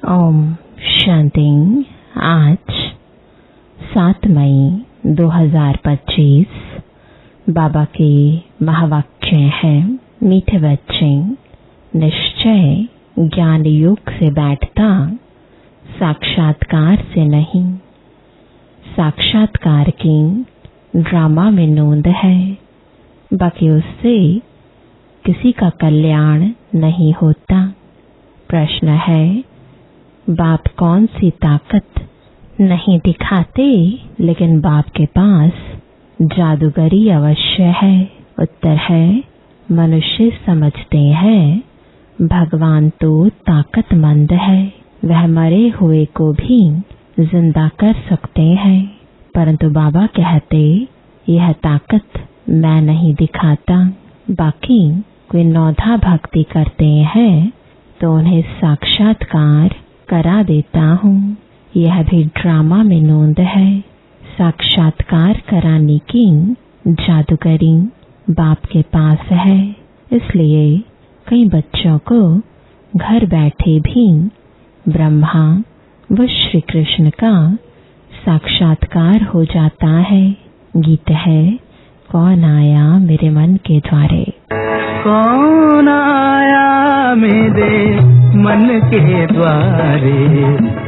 ओम शांति। आज 7 मई 2025 बाबा के महावाक्य हैं। मीठे बच्चे, निश्चय ज्ञान योग से बैठता, साक्षात्कार से नहीं। साक्षात्कार की ड्रामा में नोंद है, बाकी उससे किसी का कल्याण नहीं होता। प्रश्न है, बाप कौन सी ताकत नहीं दिखाते, लेकिन बाप के पास जादूगरी अवश्य है। उत्तर है, मनुष्य समझते हैं भगवान तो ताकतमंद है, वह मरे हुए को भी जिंदा कर सकते हैं, परंतु बाबा कहते यह ताकत मैं नहीं दिखाता। बाकी कोई नौधा भक्ति करते हैं तो उन्हें साक्षात्कार करा देता हूँ। यह भी ड्रामा में नोंद है। साक्षात्कार कराने की जादूगरी बाप के पास है, इसलिए कई बच्चों को घर बैठे भी ब्रह्मा व श्री कृष्ण का साक्षात्कार हो जाता है। गीत है, कौन आया मेरे मन के द्वारे। कौन आया मेरे मन के द्वारे,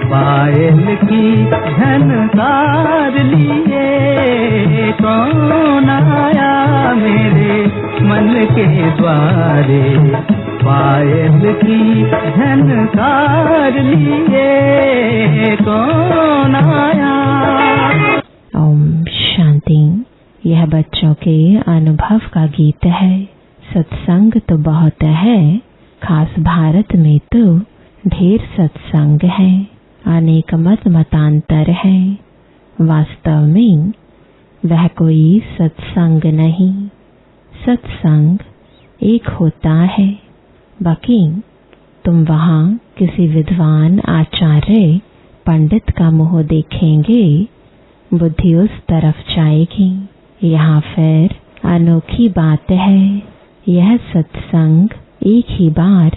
पायल की झनकार लिए। कौन आया मेरे मन के द्वारे, पायल की झनकार लिए। कौन आया। ओम शांति। यह बच्चों के अनुभव का गीत है। सत्संग तो बहुत है, खास भारत में तो ढेर सत्संग है, अनेक मतांतर है। वास्तव में वह कोई सत्संग नहीं, सत्संग एक होता है। बाकी तुम वहाँ किसी विद्वान आचार्य पंडित का मुंह देखेंगे, बुद्धि उस तरफ जाएगी। यहाँ फिर अनोखी बात है, यह सत्संग एक ही बार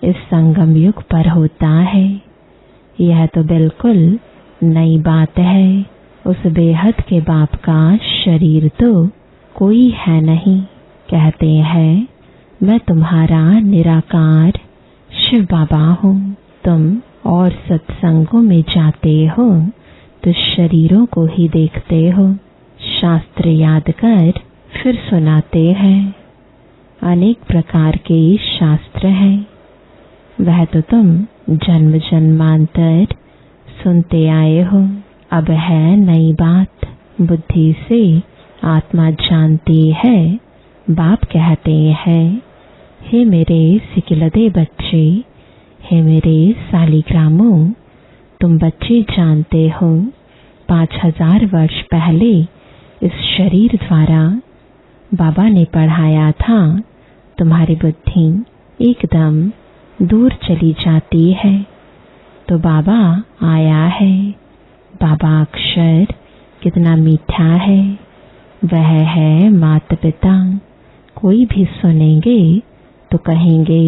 इस संगम युग पर होता है। यह तो बिल्कुल नई बात है। उस बेहद के बाप का शरीर तो कोई है नहीं। कहते हैं, मैं तुम्हारा निराकार शिव बाबा हूँ। तुम और सत्संगों में जाते हो तो शरीरों को ही देखते हो। शास्त्र याद कर फिर सुनाते हैं। अनेक प्रकार के शास्त्र हैं, वह तो तुम जन्म जन्मांतर सुनते आए हो। अब है नई बात, बुद्धि से आत्मा जानती है। बाप कहते हैं, हे मेरे सिकिलदे बच्चे, हे मेरे सालिग्रामों, तुम बच्चे जानते हो 5000 वर्ष पहले इस शरीर द्वारा बाबा ने पढ़ाया था, तुम्हारी बुद्धि एकदम दूर चली जाती है तो बाबा आया है। बाबा अक्षर कितना मीठा है, वह है माता पिता। कोई भी सुनेंगे तो कहेंगे,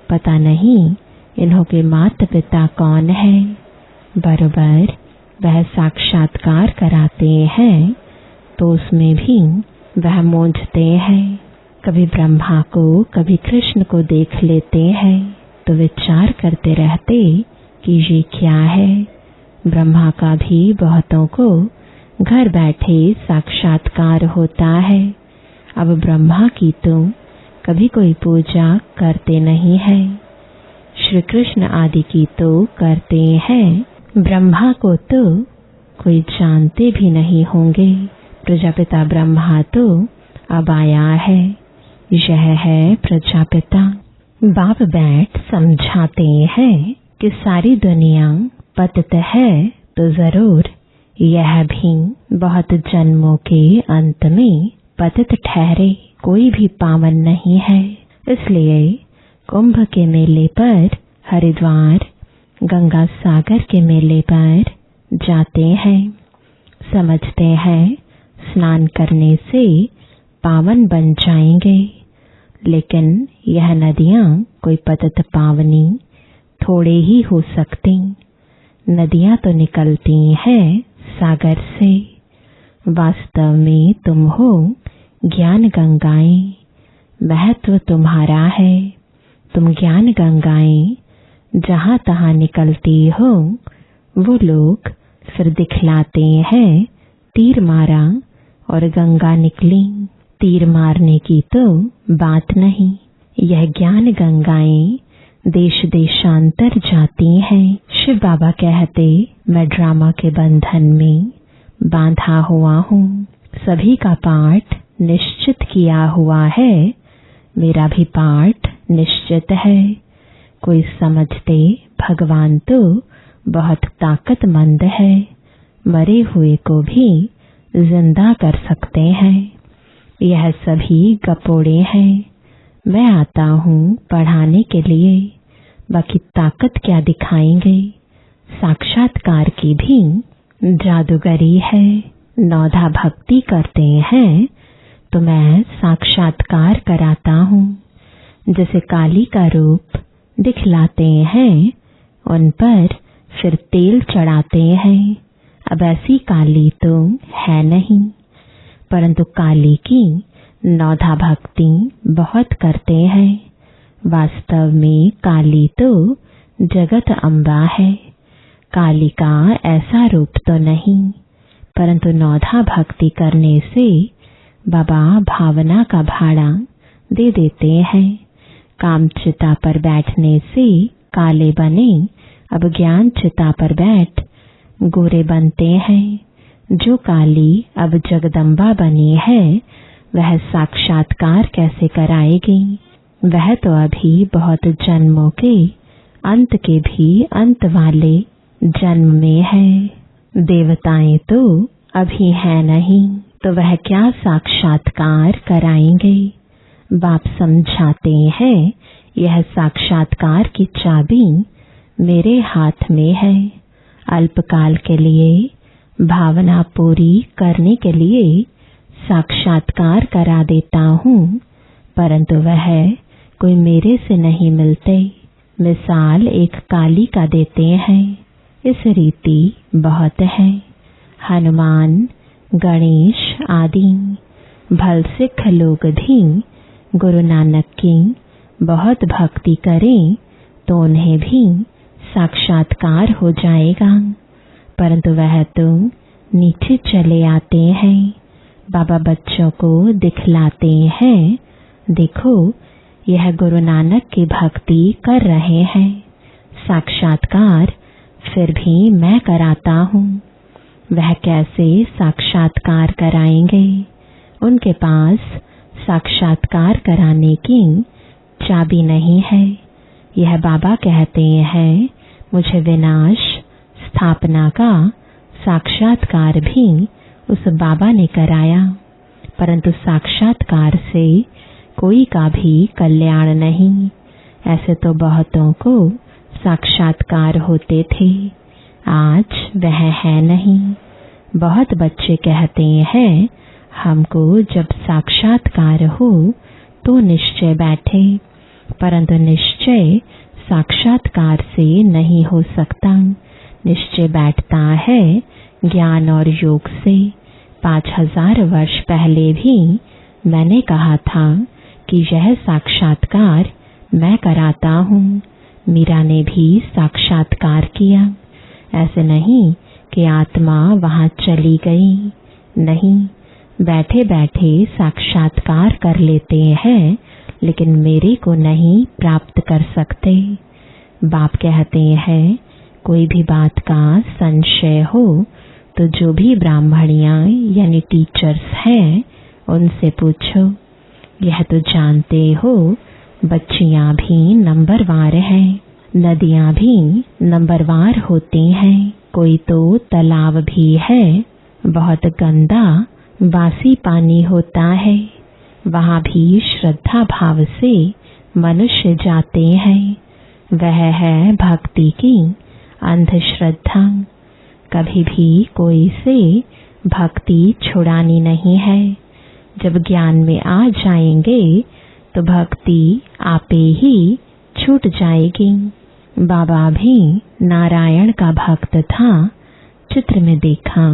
पता नहीं इन्हों के माता पिता कौन है। बरोबर वह साक्षात्कार कराते हैं तो उसमें भी वह मूंझते हैं। कभी ब्रह्मा को कभी कृष्ण को देख लेते हैं तो विचार करते रहते कि ये क्या है। ब्रह्मा का भी बहुतों को घर बैठे साक्षात्कार होता है। अब ब्रह्मा की तो कभी कोई पूजा करते नहीं है, श्री कृष्ण आदि की तो करते हैं। ब्रह्मा को तो कोई जानते भी नहीं होंगे। प्रजापिता ब्रह्मा तो अब आया है, यह है प्रजापिता। बाप बैठ समझाते हैं कि सारी दुनिया पतित है तो जरूर यह भी बहुत जन्मों के अंत में पतित ठहरे, कोई भी पावन नहीं है। इसलिए कुंभ के मेले पर, हरिद्वार गंगा सागर के मेले पर जाते हैं। समझते हैं स्नान करने से पावन बन जाएंगे, लेकिन यह नदियां कोई पतित पावनी थोड़े ही हो सकते। नदियां तो निकलती हैं सागर से, वास्तव में तुम हो ज्ञान गंगाएं। महत्व तुम्हारा है, तुम ज्ञान गंगाएं। जहां तहां निकलती हो वो लोग फिर दिखलाते हैं तीर मारा और गंगा निकली। तीर मारने की तो बात नहीं, यह ज्ञान गंगाएं देश देशांतर जाती हैं। शिव बाबा कहते, मैं ड्रामा के बंधन में बांधा हुआ हूँ। सभी का पाठ निश्चित किया हुआ है, मेरा भी पाठ निश्चित है। कोई समझते भगवान तो बहुत ताकतमंद है, मरे हुए को भी जिंदा कर सकते हैं। यह सभी गपोड़े हैं। मैं आता हूँ पढ़ाने के लिए, बाकी ताकत क्या दिखाएंगे। साक्षात्कार की भी जादूगरी है। नौधा भक्ति करते हैं तो मैं साक्षात्कार कराता हूँ। जैसे काली का रूप दिखलाते हैं, उन पर फिर तेल चढ़ाते हैं। अब ऐसी काली तो है नहीं, परंतु काली की नौधा भक्ति बहुत करते हैं। वास्तव में काली तो जगत अम्बा है। काली का ऐसा रूप तो नहीं, परंतु नौधा भक्ति करने से बाबा भावना का भाड़ा दे देते हैं। काम चिता पर बैठने से काले बने, अब ज्ञान चिता पर बैठ गोरे बनते हैं। जो काली अब जगदम्बा बनी है, वह साक्षात्कार कैसे कराएगी। वह तो अभी बहुत जन्मों के अंत के भी अंत वाले जन्म में है। देवताएं तो अभी है नहीं, तो वह क्या साक्षात्कार कराएंगे। बाप समझाते हैं, यह साक्षात्कार की चाबी मेरे हाथ में है। अल्पकाल के लिए भावना पूरी करने के लिए साक्षात्कार करा देता हूँ, परंतु वह कोई मेरे से नहीं मिलते। मिसाल एक काली का देते हैं, इस रीति बहुत है। हनुमान, गणेश आदि भल सिख लोग भी गुरु नानक की बहुत भक्ति करें तो उन्हें भी साक्षात्कार हो जाएगा, परंतु वह तो नीचे चले आते हैं। बाबा बच्चों को दिखलाते हैं, देखो यह गुरु नानक की भक्ति कर रहे हैं। साक्षात्कार फिर भी मैं कराता हूँ। वह कैसे साक्षात्कार कराएंगे। उनके पास साक्षात्कार कराने की चाबी नहीं है। यह बाबा कहते हैं, मुझे विनाश स्थापना का साक्षात्कार भी उस बाबा ने कराया, परंतु साक्षात्कार से कोई का भी कल्याण नहीं। ऐसे तो बहुतों को साक्षात्कार होते थे, आज वह है नहीं। बहुत बच्चे कहते हैं, हमको जब साक्षात्कार हो तो निश्चय बैठे, परंतु निश्चय साक्षात्कार से नहीं हो सकता। निश्चय बैठता है ज्ञान और योग से। 5000 वर्ष पहले भी मैंने कहा था कि यह साक्षात्कार मैं कराता हूँ। मीरा ने भी साक्षात्कार किया। ऐसे नहीं कि आत्मा वहां चली गई, नहीं, बैठे बैठे साक्षात्कार कर लेते हैं, लेकिन मेरे को नहीं प्राप्त कर सकते। बाप कहते हैं, कोई भी बात का संशय हो तो जो भी ब्राह्मणियां यानी टीचर्स हैं उनसे पूछो। यह तो जानते हो, बच्चियां भी नंबरवार हैं, नदियां भी नंबरवार होती हैं। कोई तो तालाब भी है, बहुत गंदा बासी पानी होता है, वहां भी श्रद्धा भाव से मनुष्य जाते हैं। वह है भक्ति की अंधश्रद्धा। कभी भी कोई से भक्ति छुड़ानी नहीं है। जब ज्ञान में आ जाएंगे तो भक्ति आपे ही छूट जाएगी। बाबा भी नारायण का भक्त था। चित्र में देखा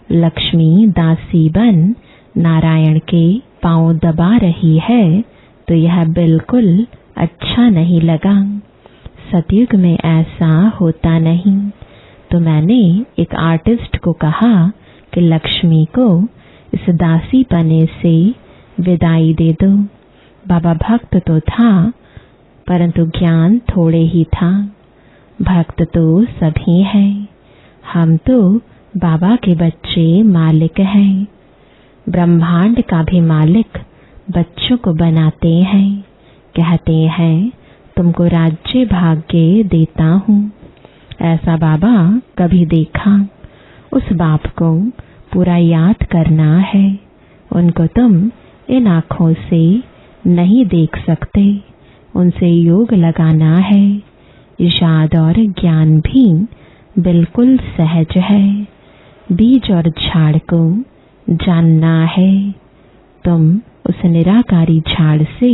लक्ष्मी दासी बन नारायण के पांव दबा रही है, तो यह बिल्कुल अच्छा नहीं लगा। सतयुग में ऐसा होता नहीं। तो मैंने एक आर्टिस्ट को कहा कि लक्ष्मी को इस दासी पने से विदाई दे दो। बाबा भक्त तो था, परंतु ज्ञान थोड़े ही था। भक्त तो सभी हैं। हम तो बाबा के बच्चे मालिक हैं। ब्रह्मांड का भी मालिक बच्चों को बनाते हैं। कहते हैं तुमको राज्य भाग्य देता हूँ। ऐसा बाबा कभी देखा? उस बाप को पूरा याद करना है। उनको तुम इन आँखों से नहीं देख सकते। उनसे योग लगाना है। याद और ज्ञान भी बिल्कुल सहज है। बीज और झाड़ को जानना है। तुम उस निराकारी झाड़ से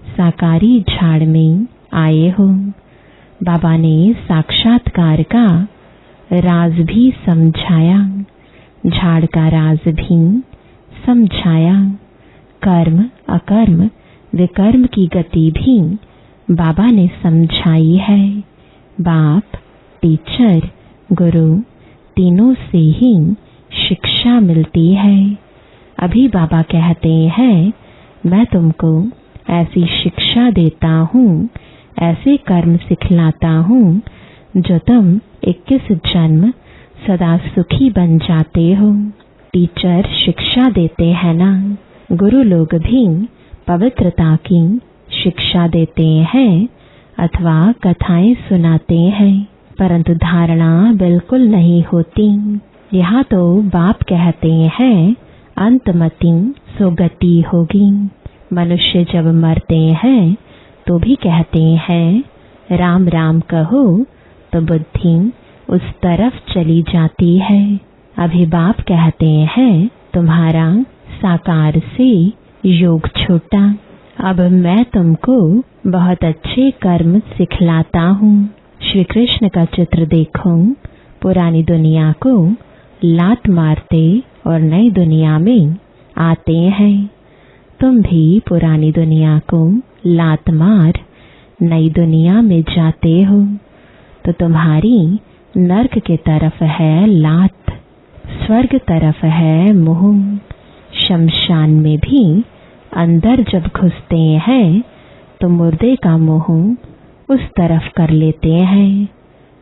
साकारी झाड़ में आए हो। बाबा ने साक्षात्कार का राज भी समझाया, झाड़ का राज भी समझाया। कर्म अकर्म विकर्म की गति भी बाबा ने समझाई है। बाप, टीचर, गुरु तीनों से ही शिक्षा मिलती है। अभी बाबा कहते हैं मैं तुमको ऐसी शिक्षा देता हूँ, ऐसे कर्म सिखलाता हूँ जो तुम 21 जन्म सदा सुखी बन जाते हो। टीचर शिक्षा देते हैं ना, गुरु लोग भी पवित्रता की शिक्षा देते हैं अथवा कथाएं सुनाते हैं, परंतु धारणा बिल्कुल नहीं होती। यहाँ तो बाप कहते हैं अंतमति सुगति होगी। मनुष्य जब मरते हैं तो भी कहते हैं राम राम कहो, तो बुद्धि उस तरफ चली जाती है। अभी बाप कहते हैं तुम्हारा साकार से योग छूटा। अब मैं तुमको बहुत अच्छे कर्म सिखलाता हूँ। श्री कृष्ण का चित्र देखो। पुरानी दुनिया को लात मारते और नई दुनिया में आते हैं। तुम भी पुरानी दुनिया को लात मार नई दुनिया में जाते हो। तो तुम्हारी नरक के तरफ है लात, स्वर्ग तरफ है मुँह। शमशान में भी अंदर जब घुसते हैं तो मुर्दे का मुंह उस तरफ कर लेते हैं,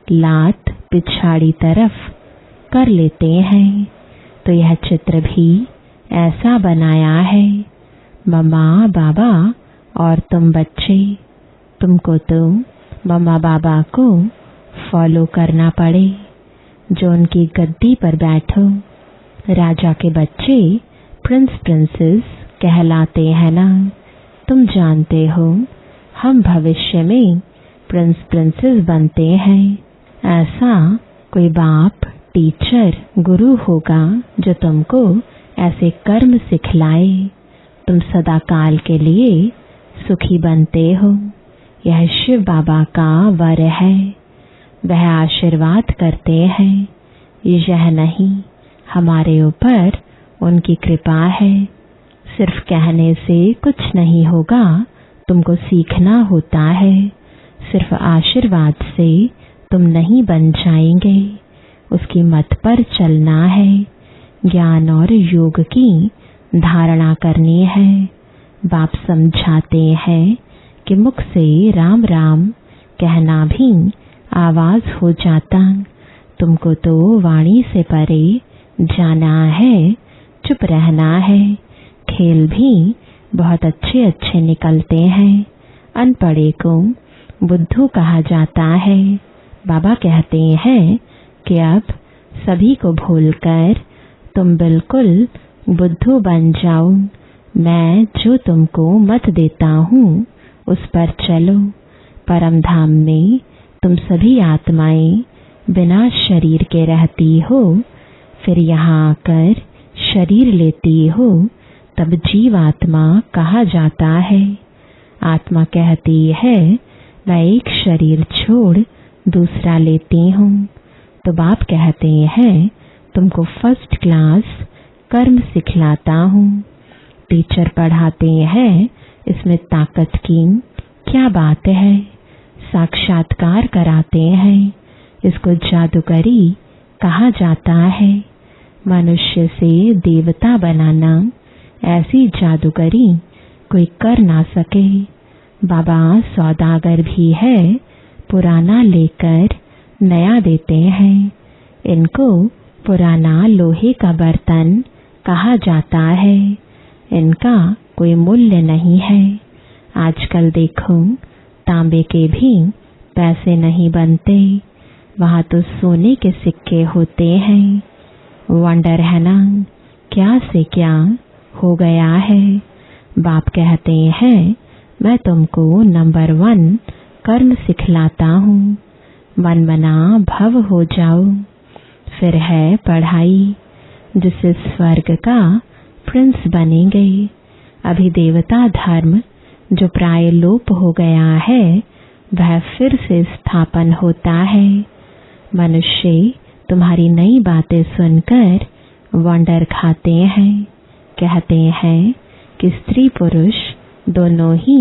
लात पिछाड़ी तरफ कर लेते हैं। तो यह चित्र भी ऐसा बनाया है। मम्मा बाबा और तुम बच्चे, तुमको तो मम्मा बाबा को फॉलो करना पड़े, जो उनकी गद्दी पर बैठो। राजा के बच्चे प्रिंस प्रिंसेस कहलाते हैं ना। तुम जानते हो हम भविष्य में प्रिंस प्रिंसेस बनते हैं। ऐसा कोई बाप, टीचर, गुरु होगा जो तुमको ऐसे कर्म सिखलाए। तुम सदा काल के लिए सुखी बनते हो। यह शिव बाबा का वर है। वह आशीर्वाद करते हैं। यह नहीं, हमारे ऊपर उनकी कृपा है। सिर्फ कहने से कुछ नहीं होगा, तुमको सीखना होता है। सिर्फ आशीर्वाद से तुम नहीं बन जाएंगे, उसकी मत पर चलना है। ज्ञान और योग की धारणा करनी है। बाप समझाते हैं कि मुख से राम राम कहना भी आवाज हो जाता। तुमको तो वाणी से परे जाना है, चुप रहना है। खेल भी बहुत अच्छे अच्छे निकलते हैं। अनपढ़े को बुद्धू कहा जाता है। बाबा कहते हैं कि अब सभी को भूलकर तुम बिल्कुल बुद्धू बन जाओ। मैं जो तुमको मत देता हूँ उस पर चलो। परम धाम में तुम सभी आत्माएं बिना शरीर के रहती हो, फिर यहाँ आकर शरीर लेती हो, तब जीवात्मा कहा जाता है। आत्मा कहती है मैं एक शरीर छोड़ दूसरा लेती हूँ। तो बाप कहते हैं तुमको फर्स्ट क्लास कर्म सिखलाता हूँ। टीचर पढ़ाते हैं इसमें ताकत की क्या बात है। साक्षात्कार कराते हैं, इसको जादूगरी कहा जाता है। मनुष्य से देवता बनाना ऐसी जादूगरी कोई कर ना सके। बाबा सौदागर भी है, पुराना लेकर नया देते हैं। इनको पुराना लोहे का बर्तन कहा जाता है, इनका कोई मूल्य नहीं है। आजकल देखो तांबे के भी पैसे नहीं बनते, वहाँ तो सोने के सिक्के होते हैं। वंडर है ना, क्या से क्या हो गया है। बाप कहते हैं मैं तुमको नंबर 1 कर्म सिखलाता हूँ। मन मना भव हो जाओ। फिर है पढ़ाई, जिससे स्वर्ग का प्रिंस बनेंगे। अभी देवता धर्म जो प्राय लोप हो गया है वह फिर से स्थापन होता है। मनुष्य तुम्हारी नई बातें सुनकर वंडर खाते हैं। कहते हैं कि स्त्री पुरुष दोनों ही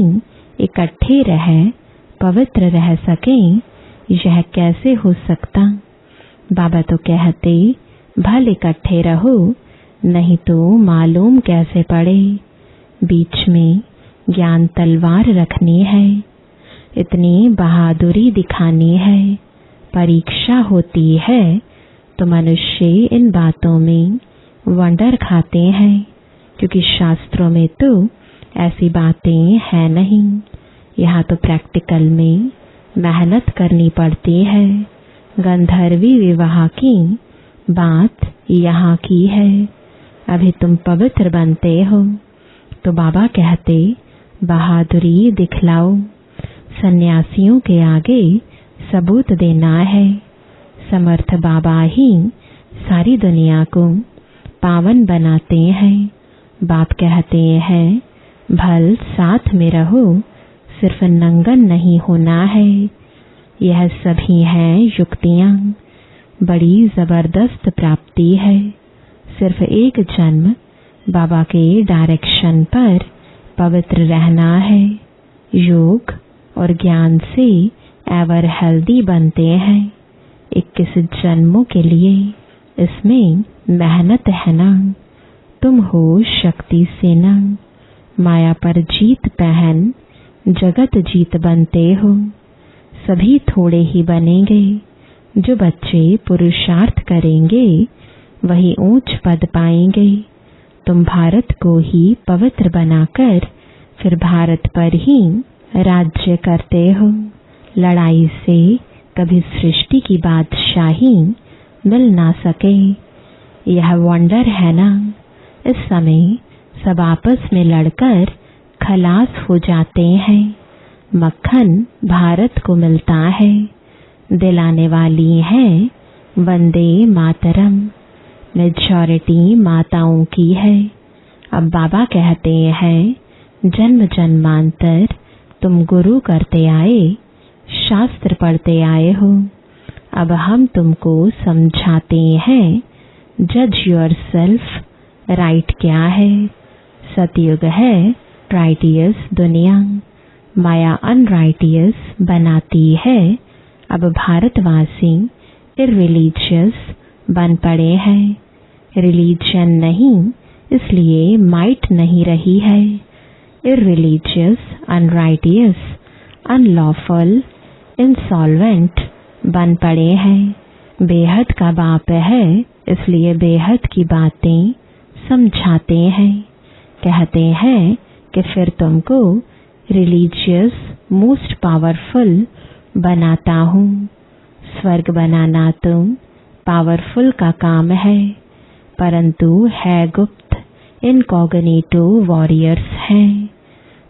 इकट्ठे रह पवित्र रह सकें, यह कैसे हो सकता। बाबा तो कहते भल इकट्ठे रहो, नहीं तो मालूम कैसे पड़े। बीच में ज्ञान तलवार रखनी है, इतनी बहादुरी दिखानी है। परीक्षा होती है तो मनुष्य इन बातों में वंडर खाते हैं, क्योंकि शास्त्रों में तो ऐसी बातें हैं नहीं। यहाँ तो प्रैक्टिकल में मेहनत करनी पड़ती है। गंधर्वी विवाह की बात यहाँ की है। अभी तुम पवित्र बनते हो तो बाबा कहते बहादुरी दिखलाओ। सन्यासियों के आगे सबूत देना है। समर्थ बाबा ही सारी दुनिया को पावन बनाते हैं। बाप कहते हैं भल साथ में रहो, सिर्फ नंगन नहीं होना है। यह सभी हैं युक्तियाँ, बड़ी जबरदस्त प्राप्ति है। सिर्फ एक जन्म बाबा के डायरेक्शन पर पवित्र रहना है। योग और ज्ञान से एवर हेल्दी बनते हैं। 21 जन्मों के लिए इसमें मेहनत है ना। तुम हो शक्ति सेना, माया पर जीत पहन जगत जीत बनते हो। सभी थोड़े ही बनेंगे। जो बच्चे पुरुषार्थ करेंगे वही ऊंच पद पाएंगे। तुम भारत को ही पवित्र बनाकर फिर भारत पर ही राज्य करते हो। लड़ाई से कभी सृष्टि की बादशाही मिल ना सके। यह वंडर है ना। इस समय सब आपस में लड़कर खलास हो जाते हैं। मक्खन भारत को मिलता है। दिलाने वाली है वंदे मातरम। मेजॉरिटी माताओं की है। अब बाबा कहते हैं जन्म जन्मांतर तुम गुरु करते आए, शास्त्र पढ़ते आए हो। अब हम तुमको समझाते हैं जज योरसेल्फ, राइट क्या है। सतयुग है राइटियस दुनिया, माया अनराइटियस बनाती है। अब भारतवासी इररिलीजियस बन पड़े हैं। रिलीजन नहीं, इसलिए माइट नहीं रही है। इररिलीजियस, अनराइटियस, अनलॉफुल, इंसॉल्वेंट बन पड़े हैं। बेहद का बाप है, इसलिए बेहद की बातें समझाते हैं। कहते हैं कि फिर तुमको रिलीजियस मोस्ट पावरफुल बनाता हूँ। स्वर्ग बनाना तो पावरफुल का काम है, परंतु है गुप्त इनकॉग्निटो वॉरियर्स हैं।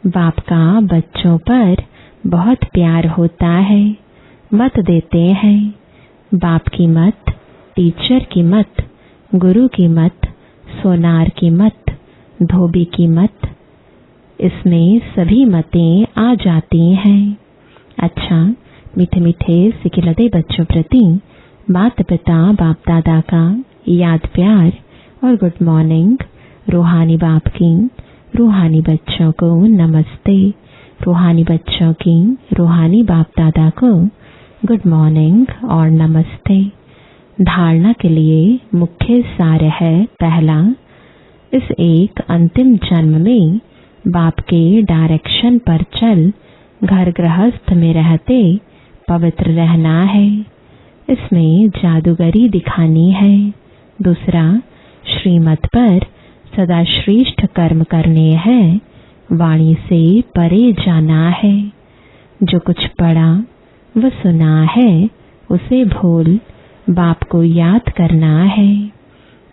बाप का बच्चों पर बहुत प्यार होता है, मत देते हैं। बाप की मत, टीचर की मत, गुरु की मत, सोनार की मत, धोबी की मत, इसमें सभी मतें आ जाती हैं। अच्छा, मीठे मीठे सिखिलते बच्चों प्रति माता पिता बाप दादा का याद प्यार और गुड मॉर्निंग। रूहानी बाप की रूहानी बच्चों को नमस्ते। रूहानी बच्चों की रूहानी बाप दादा को गुड मॉर्निंग और नमस्ते। धारणा के लिए मुख्य सार है, पहला, इस एक अंतिम जन्म में बाप के डायरेक्शन पर चल घर गृहस्थ में रहते पवित्र रहना है। इसमें जादूगरी दिखानी है। दूसरा, श्रीमत पर सदा श्रेष्ठ कर्म करने हैं, वाणी से परे जाना है। जो कुछ पढ़ा व सुना है उसे भूल बाप को याद करना है।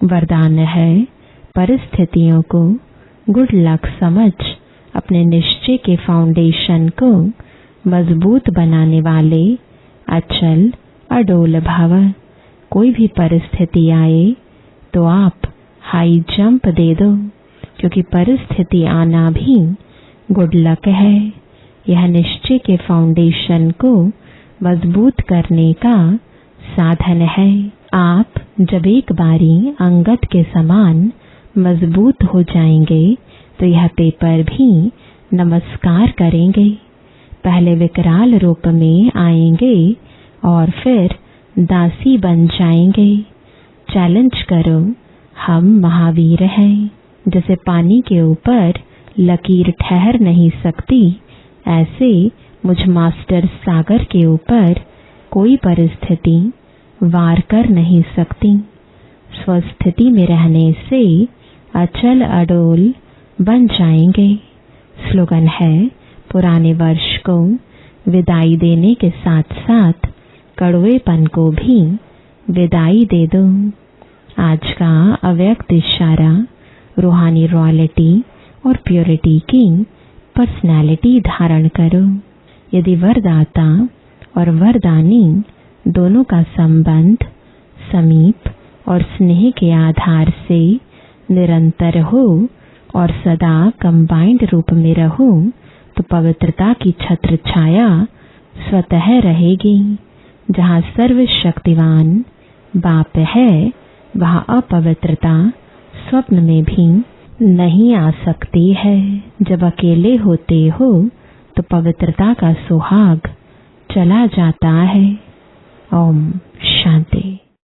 वरदान है, परिस्थितियों को गुड लक समझ अपने निश्चय के फाउंडेशन को मजबूत बनाने वाले अचल अडोल भव। कोई भी परिस्थिति आए तो आप हाई जंप दे दो, क्योंकि परिस्थिति आना भी गुड लक है। यह निश्चय के फाउंडेशन को मजबूत करने का साधन है। आप जब एक बारी अंगद के समान मजबूत हो जाएंगे तो यह पेपर भी नमस्कार करेंगे। पहले विकराल रूप में आएंगे और फिर दासी बन जाएंगे। चैलेंज करो, हम महावीर हैं। जैसे पानी के ऊपर लकीर ठहर नहीं सकती, ऐसे मुझ मास्टर सागर के ऊपर कोई परिस्थिति वार कर नहीं सकती। स्वस्थिति में रहने से अचल अडोल बन जाएंगे। स्लोगन है, पुराने वर्ष को विदाई देने के साथ साथ कड़वेपन को भी विदाई दे दो। आज का अव्यक्त इशारा रूहानी रॉयल्टी और प्योरिटी की पर्सनैलिटी धारण करो। यदि वरदाता और वरदानी दोनों का संबंध समीप और स्नेह के आधार से निरंतर हो और सदा कंबाइंड रूप में रहो तो पवित्रता की छत्र छाया स्वतः रहेगी। जहाँ सर्वशक्तिवान बाप है, वहाँ अपवित्रता स्वप्न में भी नहीं आ सकती है। जब अकेले होते हो तो पवित्रता का सुहाग चला जाता है। ओम शांति।